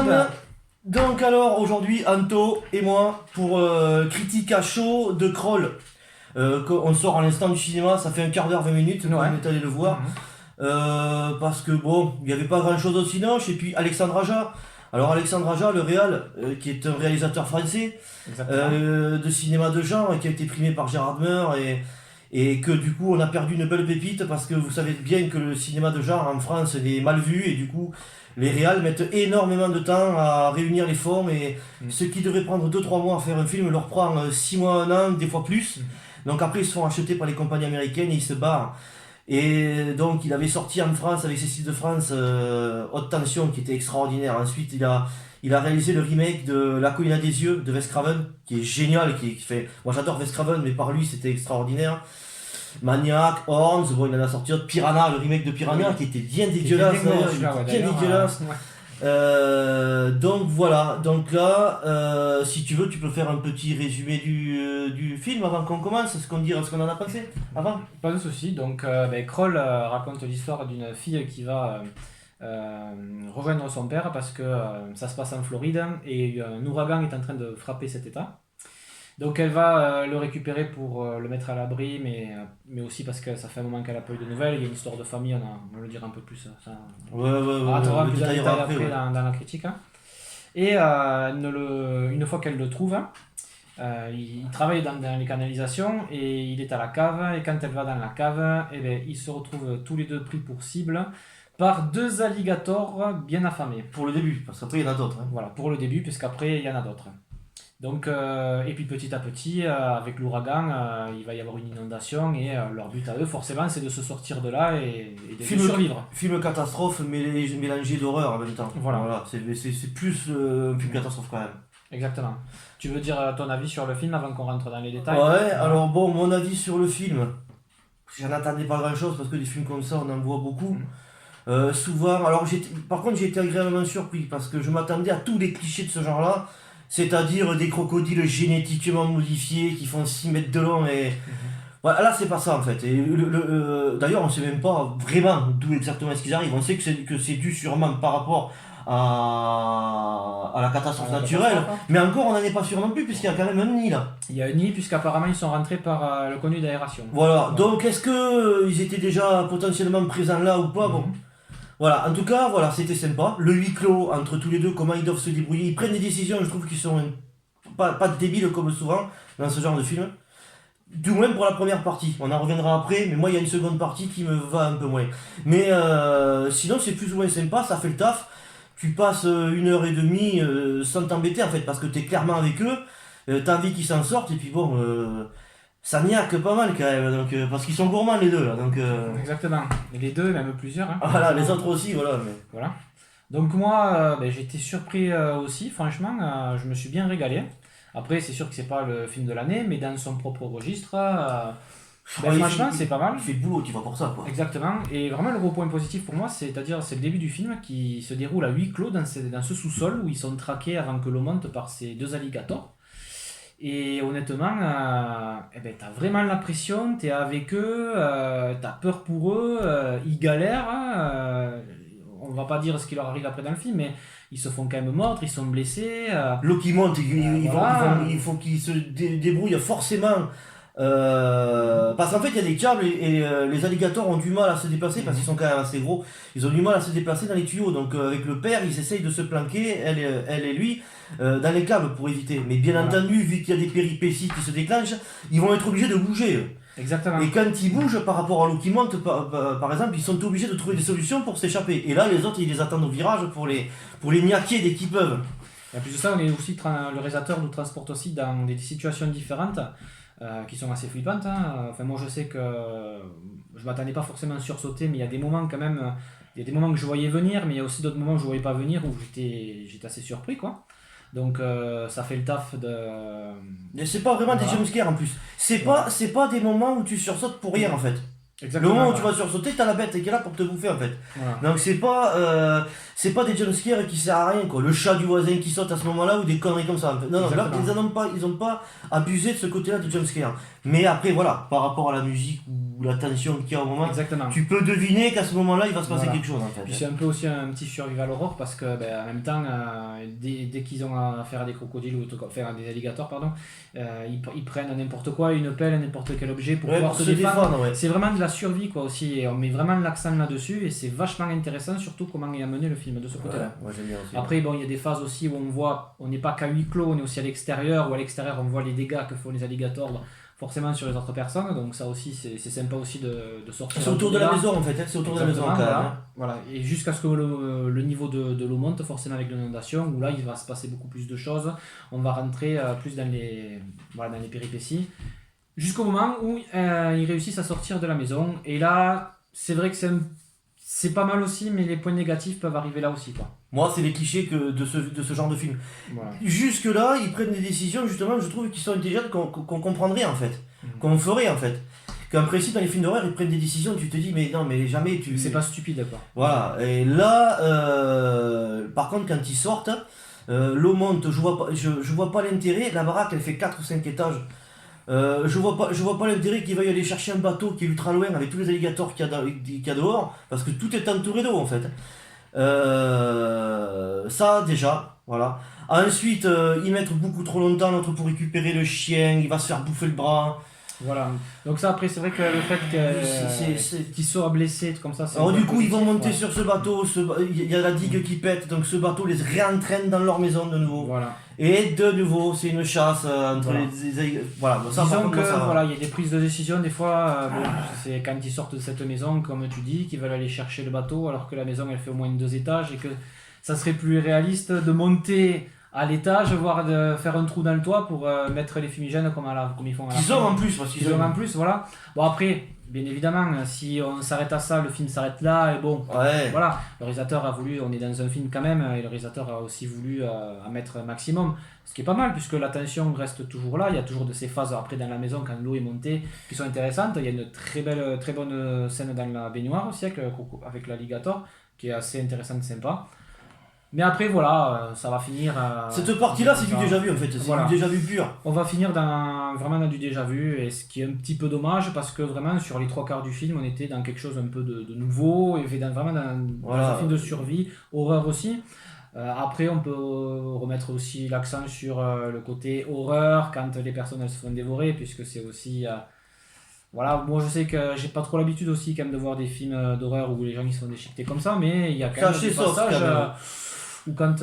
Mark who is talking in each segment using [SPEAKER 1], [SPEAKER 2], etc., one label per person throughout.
[SPEAKER 1] everyone. Donc alors aujourd'hui Anto et moi pour critique à chaud de Kroll. On sort à l'instant du cinéma, ça fait un quart d'heure, 20 minutes qu'on est allé le voir. Parce que bon, il n'y avait pas grand chose au cinoche. Et puis Alexandre Aja. Alors Alexandre Aja, le réal, qui est un réalisateur français de cinéma de genre et qui a été primé par Gérard Meur et que du coup on a perdu une belle pépite parce que vous savez bien que le cinéma de genre en France est mal vu et du coup les réals mettent énormément de temps à réunir les fonds et ce qui devrait prendre 2-3 mois à faire un film leur prend 6 mois, 1 an, des fois plus. Donc après ils se font acheter par les compagnies américaines et ils se barrent. Et donc il avait sorti en France avec Cécile de France Haute Tension qui était extraordinaire. Ensuite il a réalisé le remake de La Colline à des yeux de Wes Craven qui est génial, qui fait... Moi j'adore Wes Craven mais par lui c'était extraordinaire. Maniac, Horns, bon il en a sorti d'autres, Piranha, le remake de Piranha qui était bien dégueulasse, dégueulasse. Donc voilà, donc là, si tu veux, tu peux faire un petit résumé du film avant qu'on commence, ce qu'on en a pensé avant.
[SPEAKER 2] Pas de souci. Donc Kroll raconte l'histoire d'une fille qui va rejoindre son père parce que ça se passe en Floride et un ouragan est en train de frapper cet état. Donc elle va le récupérer pour le mettre à l'abri, mais aussi parce que ça fait un moment qu'elle a pas eu de nouvelles. Il y a une histoire de famille, on va le dire un peu plus. Ça,
[SPEAKER 1] on va
[SPEAKER 2] plus de détails après dans la critique. Hein. Et une fois qu'elle le trouve, il travaille dans les canalisations et il est à la cave. Et quand elle va dans la cave, ils se retrouvent tous les deux pris pour cible par 2 alligators bien affamés.
[SPEAKER 1] Pour le début, parce qu'après il y en a d'autres. Hein.
[SPEAKER 2] Voilà, pour le début, puisqu'après il y en a d'autres. Donc, et puis petit à petit, avec l'ouragan, il va y avoir une inondation et leur but à eux, forcément, c'est de se sortir de là et de survivre.
[SPEAKER 1] Film catastrophe mélangé d'horreur en même temps. Voilà c'est plus un film catastrophe quand même.
[SPEAKER 2] Exactement. Tu veux dire ton avis sur le film avant qu'on rentre dans les détails?
[SPEAKER 1] Ouais, alors bon, mon avis sur le film, j'en attendais pas grand chose parce que des films comme ça, on en voit beaucoup. Souvent, alors par contre, j'ai été agréablement surpris parce que je m'attendais à tous les clichés de ce genre-là. C'est-à-dire des crocodiles génétiquement modifiés qui font 6 mètres de long et... Voilà, là c'est pas ça en fait. Et d'ailleurs on sait même pas vraiment d'où exactement est-ce qu'ils arrivent. On sait que c'est dû sûrement par rapport à la catastrophe naturelle. Mais encore on n'en est pas sûr non plus puisqu'il y a quand même un nid là.
[SPEAKER 2] Il y a un nid puisqu'apparemment ils sont rentrés par le conduit d'aération.
[SPEAKER 1] Voilà, donc est-ce qu'ils étaient déjà potentiellement présents là ou pas? Bon. Voilà, en tout cas, voilà, c'était sympa. Le huis clos entre tous les deux, comment ils doivent se débrouiller. Ils prennent des décisions, je trouve qu'ils sont pas débiles comme souvent dans ce genre de film. Du moins pour la première partie. On en reviendra après, mais moi il y a une seconde partie qui me va un peu moins. Mais sinon c'est plus ou moins sympa, ça fait le taf. Tu passes 1h30 sans t'embêter en fait, parce que t'es clairement avec eux. T'as envie qu'ils s'en sortent, et puis bon... ça niaque pas mal quand même, donc, parce qu'ils sont gourmands les deux là. Donc,
[SPEAKER 2] Exactement, et les deux, même plusieurs. Hein.
[SPEAKER 1] Voilà, les autres aussi, voilà. Mais...
[SPEAKER 2] Voilà. Donc moi, j'ai été surpris aussi, franchement, je me suis bien régalé. Après, c'est sûr que c'est pas le film de l'année, mais dans son propre registre, franchement, c'est pas mal.
[SPEAKER 1] Il fait le boulot, tu vas pour ça quoi.
[SPEAKER 2] Exactement, et vraiment le gros point positif pour moi, c'est le début du film qui se déroule à huis clos dans ce sous-sol où ils sont traqués avant que l'eau monte par ces 2 alligators. Et honnêtement, t'as vraiment la pression, t'es avec eux, t'as peur pour eux, ils galèrent, on va pas dire ce qui leur arrive après dans le film, mais ils se font quand même mordre, ils sont blessés.
[SPEAKER 1] L'eau qui monte, il faut qu'ils se débrouillent forcément. Parce qu'en fait il y a des câbles et les alligators ont du mal à se déplacer parce qu'ils sont quand même assez gros. Ils ont du mal à se déplacer dans les tuyaux, donc avec le père ils essayent de se planquer, elle et lui, dans les câbles pour éviter. Mais bien entendu, vu qu'il y a des péripéties qui se déclenchent, ils vont être obligés de bouger.
[SPEAKER 2] Exactement.
[SPEAKER 1] Et quand ils bougent par rapport à l'eau qui monte, par exemple, ils sont obligés de trouver des solutions pour s'échapper. Et là les autres ils les attendent au virage pour les niaquer dès qu'ils peuvent.
[SPEAKER 2] Et en plus de ça, le réalisateur nous transporte aussi dans des situations différentes. Qui sont assez flippantes. Hein. Enfin, moi je sais que je m'attendais pas forcément à sursauter, mais il y a des moments quand même, il y a des moments que je voyais venir, mais il y a aussi d'autres moments que je voyais pas venir où j'étais assez surpris quoi. Donc ça fait le taf de...
[SPEAKER 1] Mais c'est pas vraiment des jumpscares en plus. C'est pas des moments où tu sursautes pour rien en fait. Le moment où tu vas sursauter, t'as la bête qui est là pour te bouffer en fait. Voilà. Donc c'est pas des jumpscares qui servent à rien quoi. Le chat du voisin qui saute à ce moment-là ou des conneries comme ça. En fait. Non, là ils ont pas abusé de ce côté-là du jumpscare. Mais après voilà, par rapport à la musique ou la tension qu'il y a au moment, tu peux deviner qu'à ce moment-là il va se passer quelque chose en fait.
[SPEAKER 2] Puis c'est un peu aussi un petit survival horror parce que en même temps, dès qu'ils ont affaire à des crocodiles ou à des alligators, pardon, ils prennent n'importe quoi, une pelle, n'importe quel objet pour pouvoir se défendre. C'est vraiment de la survie quoi aussi, et on met vraiment l'accent là-dessus et c'est vachement intéressant, surtout comment est amené le film de ce côté-là.
[SPEAKER 1] Moi j'aime bien aussi.
[SPEAKER 2] Après il y a des phases aussi où on n'est pas qu'à huis clos, on est aussi à l'extérieur, où à l'extérieur on voit les dégâts que font les alligators forcément sur les autres personnes, donc ça aussi c'est sympa aussi de sortir.
[SPEAKER 1] C'est autour de la maison en fait, c'est autour de la maison quand même.
[SPEAKER 2] Voilà, et jusqu'à ce que le niveau de l'eau monte forcément avec l'inondation, où là il va se passer beaucoup plus de choses, on va rentrer plus dans les péripéties. Jusqu'au moment où ils réussissent à sortir de la maison. Et là, c'est vrai que c'est pas mal aussi, mais les points négatifs peuvent arriver là aussi, quoi.
[SPEAKER 1] Moi, c'est les clichés de ce genre de film. Voilà. Jusque-là, ils prennent des décisions, justement, je trouve, qui sont intelligentes, qu'on comprendrait, en fait. Qu'on ferait, en fait. Qu'en principe, dans les films d'horreur, ils prennent des décisions, tu te dis, mais non, mais jamais tu...
[SPEAKER 2] C'est pas stupide, quoi.
[SPEAKER 1] Voilà. Et là, par contre, quand ils sortent, l'eau monte, je vois pas l'intérêt. La baraque, elle fait 4 ou 5 étages. Je vois pas l'intérêt qu'ils veuillent aller chercher un bateau qui est ultra loin avec tous les alligators qu'il y a dehors, parce que tout est entouré d'eau en fait. Ça déjà, voilà. Ensuite, ils mettent beaucoup trop longtemps l'autre pour récupérer le chien, il va se faire bouffer le bras.
[SPEAKER 2] Voilà. Donc ça après c'est vrai que le fait qu'il soit blessé comme ça.
[SPEAKER 1] Alors du coup ils vont monter sur ce bateau, il y a la digue qui pète, donc ce bateau les réentraîne dans leur maison de nouveau.
[SPEAKER 2] Voilà.
[SPEAKER 1] Et de nouveau c'est une chasse entre les voilà.
[SPEAKER 2] Ça, disons que voilà, il y a des prises de décision des fois. C'est quand ils sortent de cette maison comme tu dis qu'ils veulent aller chercher le bateau alors que la maison elle fait au moins 2 étages et que ça serait plus réaliste de monter à l'étage, voire de faire un trou dans le toit pour mettre les fumigènes comme ils font à la fin.
[SPEAKER 1] Ils ont en plus, parce qu'ils
[SPEAKER 2] ont en plus, voilà. Bon après, bien évidemment, si on s'arrête à ça, le film s'arrête là, et bon, voilà. Le réalisateur a voulu, on est dans un film quand même, et le réalisateur a aussi voulu en mettre un maximum, ce qui est pas mal, puisque la tension reste toujours là, il y a toujours de ces phases après dans la maison, quand l'eau est montée, qui sont intéressantes. Il y a une très bonne scène dans la baignoire aussi, avec l'alligator, qui est assez intéressante, sympa. Mais après, voilà, ça va finir...
[SPEAKER 1] Cette partie-là, c'est du déjà vu, en fait. C'est du déjà vu pur.
[SPEAKER 2] On va finir vraiment dans du déjà vu, et ce qui est un petit peu dommage, parce que vraiment, sur les 3/4 du film, on était dans quelque chose un peu de nouveau, et vraiment dans un film de survie, horreur aussi. Après, on peut remettre aussi l'accent sur le côté horreur, quand les personnes elles se font dévorer, puisque c'est aussi... Voilà, moi je sais que j'ai pas trop l'habitude aussi quand même de voir des films d'horreur où les gens ils se font déchiqueter comme ça, mais il y a quand même des passages... ou quand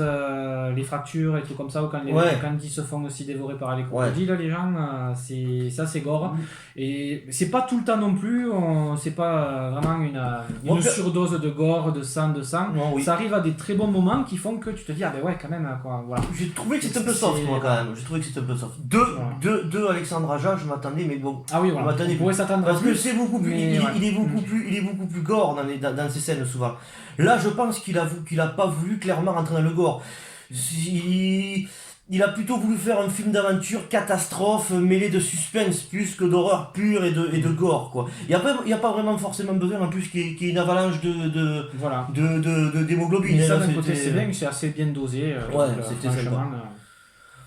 [SPEAKER 2] les fractures et tout comme ça, ou quand ils se font aussi dévorer par les crocodiles, les gens, c'est gore. Et c'est pas tout le temps non plus, c'est pas vraiment une surdose de gore, de sang. Non, ça arrive à des très bons moments qui font que tu te dis, ah ben ouais, quand même, quoi. Voilà.
[SPEAKER 1] J'ai trouvé que c'était un peu soft, moi, quand même. J'ai trouvé que c'était un peu soft. Deux Alexandre Aja, je m'attendais, mais bon.
[SPEAKER 2] Ah oui, voilà. On pourrait s'attendre
[SPEAKER 1] parce que c'est beaucoup plus. Il est beaucoup plus gore dans ces scènes, souvent. Là, je pense qu'il a pas voulu clairement rentrer dans le gore. Il a plutôt voulu faire un film d'aventure catastrophe mêlé de suspense plus que d'horreur pure et de gore, quoi. Il y a pas vraiment forcément besoin en plus qu'il y ait une avalanche d'hémoglobine.
[SPEAKER 2] Mais ça d'un côté c'est bien, c'est assez bien dosé.
[SPEAKER 1] C'était sympa.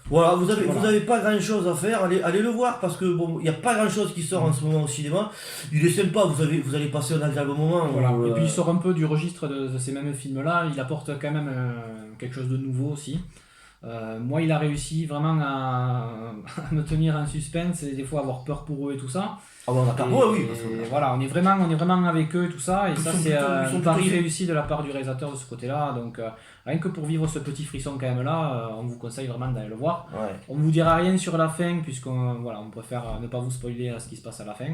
[SPEAKER 1] Voilà, vous avez pas grand chose à faire, allez le voir parce que bon, il y a pas grand chose qui sort en ce moment au cinéma. Il est sympa, vous allez passer un agréable moment.
[SPEAKER 2] Voilà. Et puis il sort un peu du registre de ces mêmes films là, il apporte quand même quelque chose de nouveau aussi. Moi il a réussi vraiment à me tenir en suspense et des fois avoir peur pour eux et tout ça.
[SPEAKER 1] Ah bon, d'accord, oui. Parce que...
[SPEAKER 2] Voilà, on est vraiment avec eux et tout ça, et ça c'est un pari réussi de la part du réalisateur de ce côté-là, donc rien que pour vivre ce petit frisson quand même là, on vous conseille vraiment d'aller le voir.
[SPEAKER 1] Ouais.
[SPEAKER 2] On vous dira rien sur la fin, puisqu'on préfère ne pas vous spoiler ce qui se passe à la fin,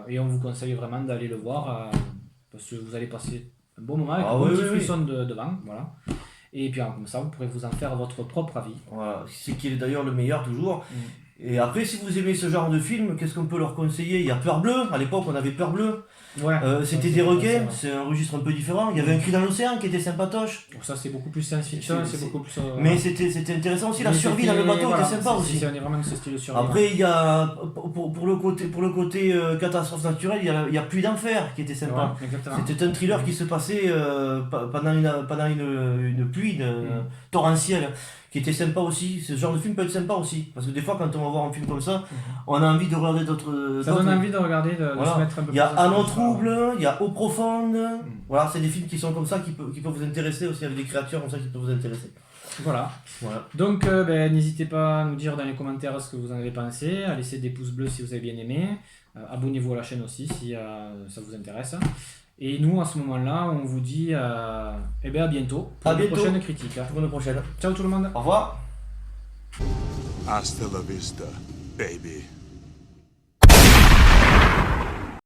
[SPEAKER 2] et on vous conseille vraiment d'aller le voir, parce que vous allez passer un bon moment avec un petit frisson devant, voilà. Et puis comme ça, vous pourrez vous en faire votre propre avis.
[SPEAKER 1] Voilà, c'est qui est d'ailleurs le meilleur toujours. Et après, si vous aimez ce genre de film, qu'est-ce qu'on peut leur conseiller? Il y a Peur Bleue, à l'époque on avait Peur Bleue.
[SPEAKER 2] Ouais.
[SPEAKER 1] C'était des requins, c'est un registre un peu différent. Il y avait Un Cri dans l'océan qui était sympatoche.
[SPEAKER 2] Ça c'est beaucoup plus science-fiction, c'est beaucoup plus...
[SPEAKER 1] Mais c'était intéressant aussi, la survie dans le bateau était sympa aussi.
[SPEAKER 2] On est vraiment de ce style de survie.
[SPEAKER 1] Après, il y a, pour le côté catastrophe naturelle, il y a Pluie d'enfer qui était sympa.
[SPEAKER 2] Ouais,
[SPEAKER 1] c'était un thriller qui se passait pendant une pluie torrentielle, qui était sympa aussi. Ce genre de film peut être sympa aussi. Parce que des fois, quand on va voir un film comme ça, on a envie de regarder d'autres...
[SPEAKER 2] Ça donne envie de regarder, de se mettre un peu plus...
[SPEAKER 1] Il y a À l'eau trouble, il y a Eau profonde. Voilà, c'est des films qui sont comme ça, qui peuvent vous intéresser aussi, avec des créatures comme ça qui peuvent vous intéresser.
[SPEAKER 2] Voilà. Donc n'hésitez pas à nous dire dans les commentaires ce que vous en avez pensé, à laisser des pouces bleus si vous avez bien aimé, abonnez-vous à la chaîne aussi si ça vous intéresse. Et nous à ce moment-là on vous dit à bientôt pour une prochaine critique.
[SPEAKER 1] Pour une prochaine.
[SPEAKER 2] Ciao tout le monde.
[SPEAKER 1] Au revoir.
[SPEAKER 3] Hasta la vista, baby.